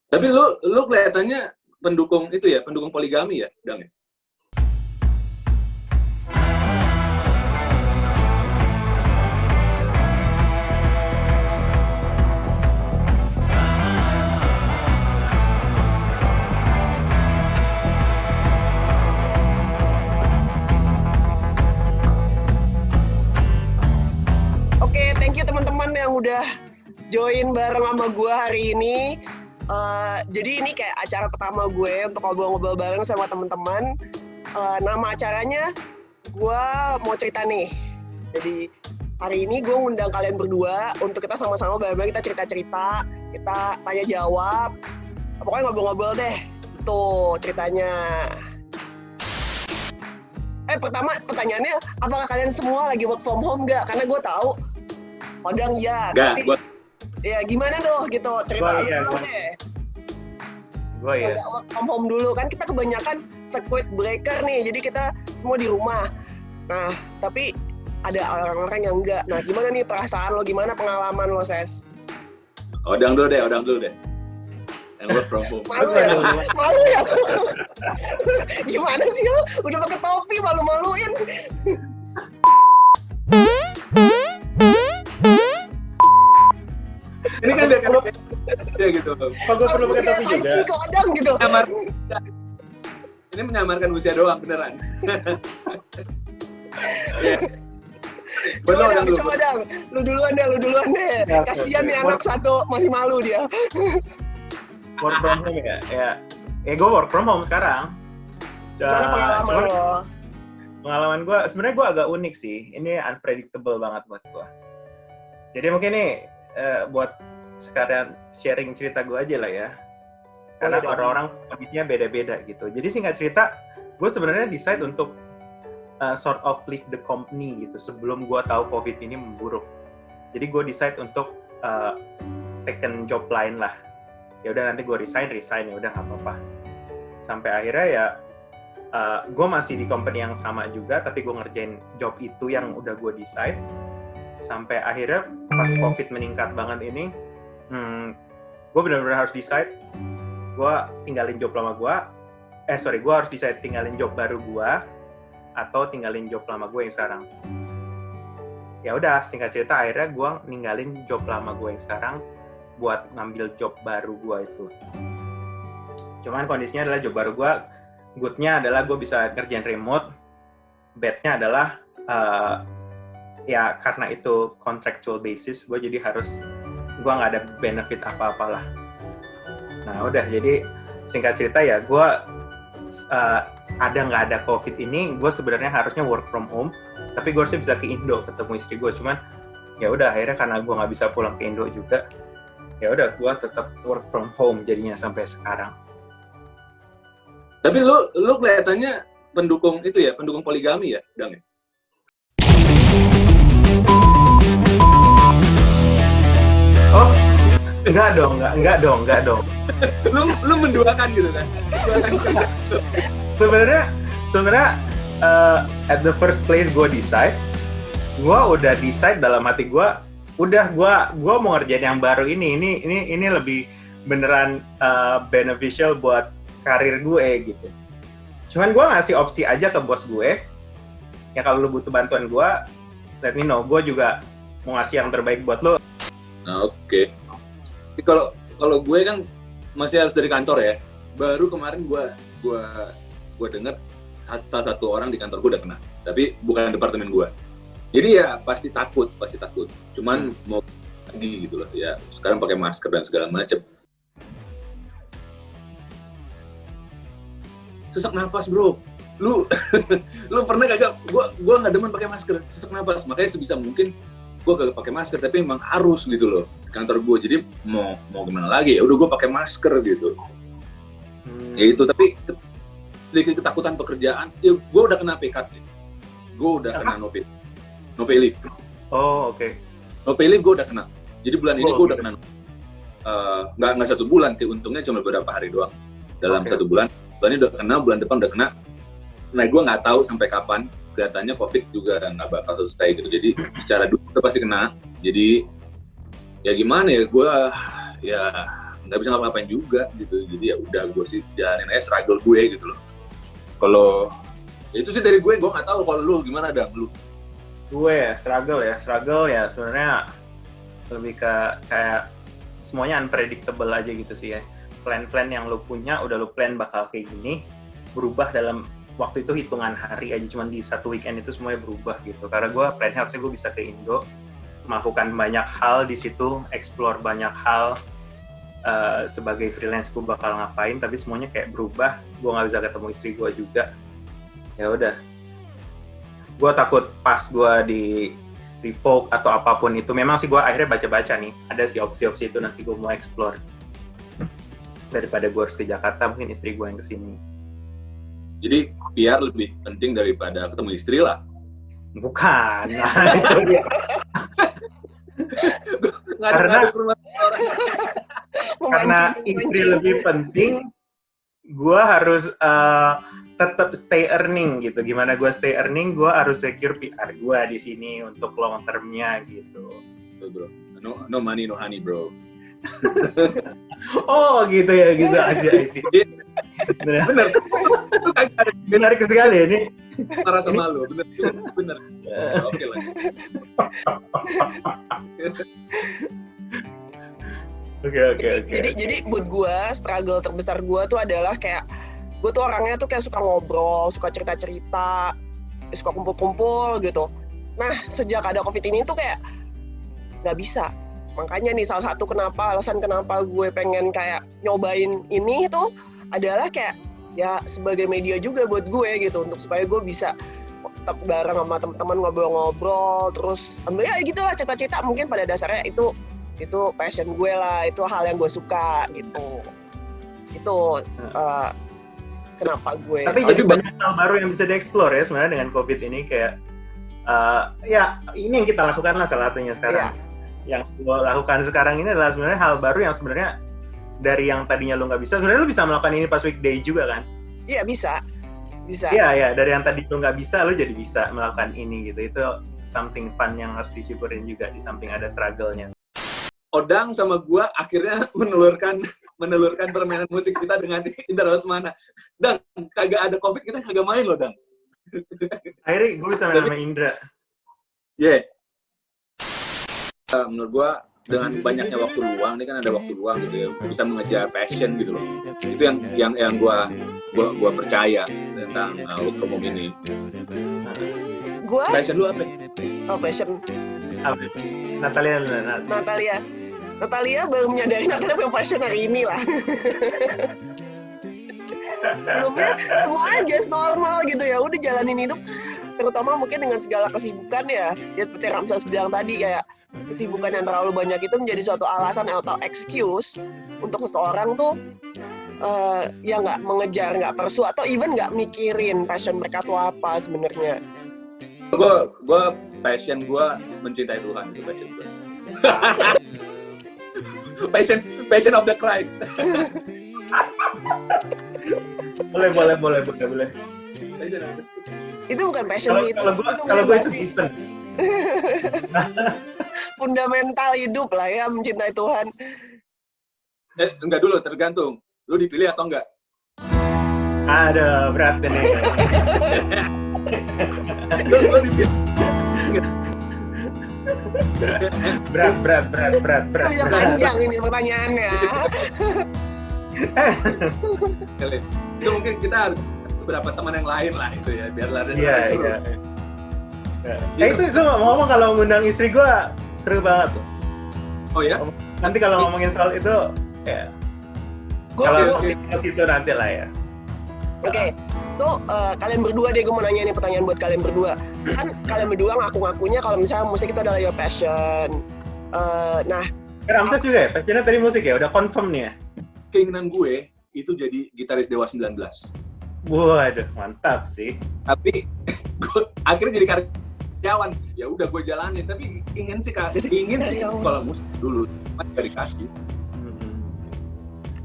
Tapi lu kelihatannya pendukung itu ya, pendukung poligami ya, Dang ya? Oke, thank you teman-teman yang udah join bareng sama gue hari ini. Jadi ini kayak acara pertama gue untuk ngobrol-ngobrol bareng sama teman-teman. Nama acaranya gue mau cerita nih. Jadi hari ini gue ngundang kalian berdua untuk kita sama-sama bareng-bareng kita cerita-cerita, kita tanya jawab. Pokoknya ngobrol-ngobrol deh. Tuh ceritanya. Pertama pertanyaannya, apakah kalian semua lagi work from home nggak? Karena gue tahu Odang ya. Nggak, Ya gimana dong gitu, cerita dulu deh. Gue ya. Work from home dulu, kan kita kebanyakan circuit breaker nih, jadi kita semua di rumah. Nah, tapi ada orang-orang yang enggak. Nah, gimana nih perasaan lo, gimana pengalaman lo, Ses? Odang dulu deh. Yang work from home. Malu ya? Gimana sih lo? Udah pakai topi, malu-maluin. Ini kan dia gitu. Kok gue perlu pakai topi juga? Aji kok Odang gitu. Ini menyamarkan usia doang, beneran. Yeah. Coba Dang. Lu duluan deh. Ya, Kasian okay. nih anak satu, masih malu dia. Work from home ya. Gue work from home sekarang. Gimana pengalaman lo? Pengalaman gue, sebenarnya gue agak unik sih. Ini unpredictable banget buat gue. Jadi mungkin nih buat sekalian sharing cerita gue aja lah ya. Karena orang-orang kondisinya beda-beda gitu. Jadi singkat cerita, gue sebenarnya decide untuk sort of leave the company gitu sebelum gue tahu COVID ini memburuk. Jadi gue decide untuk taken job lain lah. Ya udah nanti gue resign ya udah nggak apa-apa. Sampai akhirnya ya gue masih di company yang sama juga, tapi gue ngerjain job itu yang udah gue decide. Sampai akhirnya pas COVID meningkat banget ini, gue benar-benar harus decide. Gue tinggalin job lama gue. Gue harus decide tinggalin job baru gue atau tinggalin job lama gue yang sekarang. Ya udah, singkat cerita akhirnya gue ninggalin job lama gue yang sekarang buat ngambil job baru gue itu. Cuman kondisinya adalah job baru gue, good-nya adalah gue bisa kerjain remote, bad-nya adalah ya karena itu contractual basis, gue jadi harus, gue nggak ada benefit apa-apalah. Nah udah, jadi singkat cerita ya, gue ada nggak ada COVID ini, gue sebenarnya harusnya work from home, tapi gue harusnya bisa ke Indo ketemu istri gue. Cuman ya udah akhirnya karena gue nggak bisa pulang ke Indo juga, ya udah gue tetap work from home jadinya sampai sekarang. Tapi lu kelihatannya pendukung itu ya, pendukung poligami ya, Dang ya? Oh, enggak dong. Lu menduakan gitu kan? Sebenarnya at the first place gue udah decide dalam hati gue mau ngerjain yang baru ini lebih beneran beneficial buat karir gue gitu. Cuman gue ngasih opsi aja ke bos gue, ya kalau lu butuh bantuan gue, let me know, gue juga mau ngasih yang terbaik buat lu. Nah, oke. Kalau gue kan masih harus dari kantor ya. Baru kemarin gue dengar salah satu orang di kantor gue udah kena, tapi bukan departemen gue. Jadi ya pasti takut. Cuman mau lagi gitu loh. Ya sekarang pakai masker dan segala macam. Sesak napas bro, lu pernah kagak? Gue nggak demen pakai masker, sesak napas. Makanya sebisa mungkin gue kagak pakai masker, tapi emang harus gitu loh kantor gue. Jadi mau gimana lagi ya, udah gue pakai masker gitu. Ya itu, tapi sedikit ketakutan pekerjaan. Ya gue udah kena PK, gue udah kena no pay leave. Oh oke. No pay leave gue udah kena. Jadi bulan ini gue udah kena. Nggak 1 bulan, untungnya cuma beberapa hari doang dalam 1 bulan. Bulan ini udah kena, bulan depan udah kena. Nah, gue nggak tahu sampai kapan. Kelihatannya COVID juga nggak bakal selesai gitu. Jadi secara dulu kita pasti kena. Jadi ya gimana ya, gue ya nggak bisa ngapa-ngapain juga gitu. Jadi ya udah gue sih jalanin aja struggle gue gitu loh. Kalau itu sih dari gue nggak tahu kalau lu gimana Dang, lu. Gue struggle ya sebenarnya lebih ke kayak semuanya unpredictable aja gitu sih ya. Plan-plan yang lu punya udah lu plan bakal kayak gini, berubah dalam waktu itu hitungan hari aja, cuman di satu weekend itu semuanya berubah gitu. Karena gue plan harusnya gue bisa ke Indo, melakukan banyak hal di situ, explore banyak hal. Sebagai freelance gue bakal ngapain, tapi semuanya kayak berubah. Gue nggak bisa ketemu istri gue juga. Ya udah, gue takut pas gue di revoke atau apapun itu. Memang sih gue akhirnya baca-baca nih, ada sih opsi-opsi itu nanti gue mau explore. Daripada gue harus ke Jakarta, mungkin istri gue yang kesini. Jadi PR lebih penting daripada ketemu istri lah. Bukan, nah, itu dia. Karena istri lebih penting, gue harus tetap stay earning gitu. Gimana gue stay earning? Gue harus secure PR gue di sini untuk long termnya gitu. Bro, no money, no honey, bro. Oh gitu ya, gitu asik. Bener. Menarik sekali ini. Marah sama lo, bener. Oke lah. Oke. Jadi buat gue, struggle terbesar gue tuh adalah kayak gue tuh orangnya tuh kayak suka ngobrol, suka cerita-cerita, suka kumpul-kumpul gitu. Nah, sejak ada COVID ini tuh kayak nggak bisa. Makanya nih salah satu alasan kenapa gue pengen kayak nyobain ini tuh adalah kayak ya sebagai media juga buat gue gitu, untuk supaya gue bisa tetap bareng sama teman-teman ngobrol-ngobrol, terus ya gitulah cerita-cerita. Mungkin pada dasarnya itu passion gue lah, itu hal yang gue suka gitu. Itu kenapa gue. Tapi jadi banyak hal baru yang bisa dieksplor ya sebenarnya dengan COVID ini, kayak ya ini yang kita lakukan lah salah satunya sekarang. Yeah. Yang gue lakukan sekarang ini adalah sebenarnya hal baru yang sebenarnya dari yang tadinya lo nggak bisa, sebenarnya lo bisa melakukan ini pas weekday juga kan? Iya, bisa. Iya, dari yang tadi lo nggak bisa, lo jadi bisa melakukan ini gitu. Itu something fun yang harus disyukurin juga di samping ada struggle-nya. Odang sama gua akhirnya menelurkan permainan musik kita dengan Indra Lesmana. Dang, kagak ada COVID, kita kagak main loh, Dang. Akhirnya gue bisa main sama Indra. Yeah. Menurut gua dengan banyaknya waktu luang, ini kan ada waktu luang gitu ya, bisa mengejar passion gitu loh. Itu yang gua percaya tentang work from home ini. Passion lu apa? Oh, passion. Apa? Natalia baru menyadari Natalia punya passion hari ini lah. Sebelumnya semuanya just normal gitu ya, udah jalanin hidup, terutama mungkin dengan segala kesibukan ya seperti Ramsas bilang tadi, kayak kesibukan yang terlalu banyak itu menjadi suatu alasan atau excuse untuk seseorang tuh ya nggak mengejar, nggak persu, atau even nggak mikirin passion mereka tuh apa sebenarnya. Gue passion gue mencintai Tuhan, itu passion gue. passion of the Christ. boleh. Itu bukan passion sih, kalau gue itu Kristen. Fundamental hidup lah ya, mencintai Tuhan. Enggak dulu, tergantung. Lu dipilih atau enggak? Ada berat nih. Lu dipilih. Berat. Bisa panjang ini pertanyaannya. Itu mungkin kita harus beberapa teman yang lain lah itu ya, biar lari. Iya. Itu ngomong kalau ngundang istri gue seru banget. Oh ya? Nanti kalau ngomongin soal itu ya. Kalau itu nanti lah ya. Oke. Tuh kalian berdua deh, gue mau nanya nih pertanyaan buat kalian berdua. Kan kalian berdua ngaku-ngakunya kalau misalnya musik itu adalah your passion. Nah, Ramses juga ya, passionnya tadi musik ya, udah confirm nih ya. Keinginan gue itu jadi gitaris Dewa 19. Waduh, mantap sih. Tapi gue akhirnya jadi karyawan. Ya udah gue jalanin, tapi ingin sih sekolah musik dulu, cuma gak dikasih.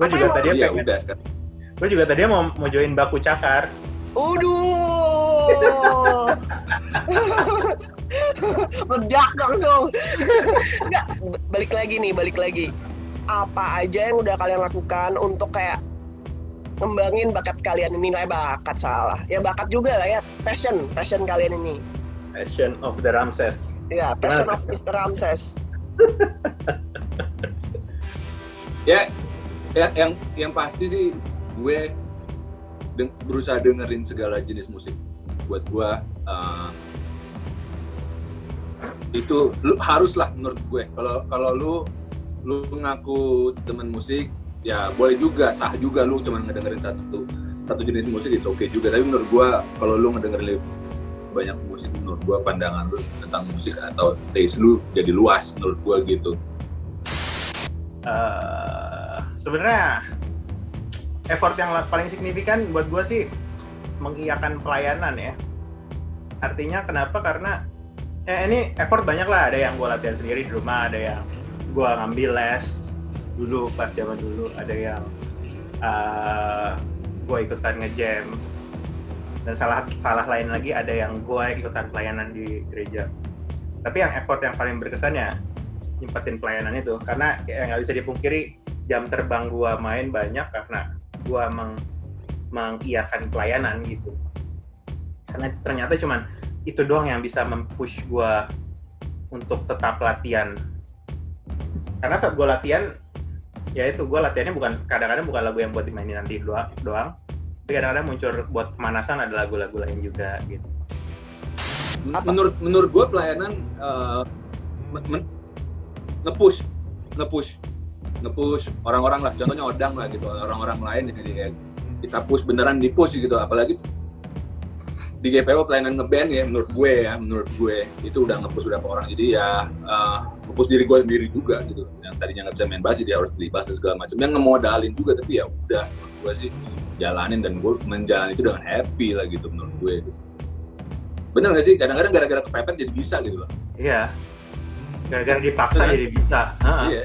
Gue juga tadi ya udah sekarang. Gue juga tadi mau join baku cakar. Meledak langsung. Enggak, balik lagi. apa aja yang udah kalian lakukan untuk kayak ngembangin bakat kalian ini? Nggak bakat, salah. Ya bakat juga lah ya, passion kalian ini. Passion of the Ramses. Ya, passion of Mr. Ramses. Ya, yang pasti sih gue berusaha dengerin segala jenis musik. Buat gue itu haruslah menurut gue. Kalau lu ngaku teman musik, ya boleh juga, sah juga lu cuma ngedengerin satu jenis musik, itu oke juga. Tapi menurut gue kalau lu ngedengerin banyak musik, menurut gue pandangan lu tentang musik atau taste lu jadi luas menurut gue gitu. Sebenarnya effort yang paling signifikan buat gue sih mengiyakan pelayanan ya. Artinya kenapa? Karena ini effort banyak lah. Ada yang gue latihan sendiri di rumah, ada yang gue ngambil les dulu pas zaman dulu, ada yang gue ikutan nge-jam, dan salah lain lagi ada yang gue ikutan pelayanan di gereja. Tapi yang effort yang paling berkesan ya nyempetin pelayanan itu, karena nggak bisa dipungkiri jam terbang gue main banyak karena gue mengiyakan pelayanan gitu. Karena ternyata cuman itu doang yang bisa mempush gue untuk tetap latihan. Karena saat gue latihan, ya itu gue latihannya kadang-kadang bukan lagu yang buat dimainin nanti doang, tapi kadang-kadang muncul buat pemanasan ada lagu-lagu lain juga gitu. Menurut gue pelayanan nge-push orang-orang lah, contohnya Odang lah gitu, orang-orang lain ya, kita push beneran di-push gitu, apalagi di GPO pelayanan ngeband ya, menurut gue itu udah nge-push beberapa orang, jadi ya nge-push diri gue sendiri juga gitu, yang tadinya nggak bisa main bass jadi harus beli bass dan segala macam, yang ngemodalin juga, tapi ya udah menurut gue sih jalanin, dan gue menjalani itu dengan happy lah gitu menurut gue gitu. Bener nggak sih, kadang-kadang gara-gara kepepet jadi bisa gitu loh. Iya, gara-gara dipaksa jadi bisa. Iya.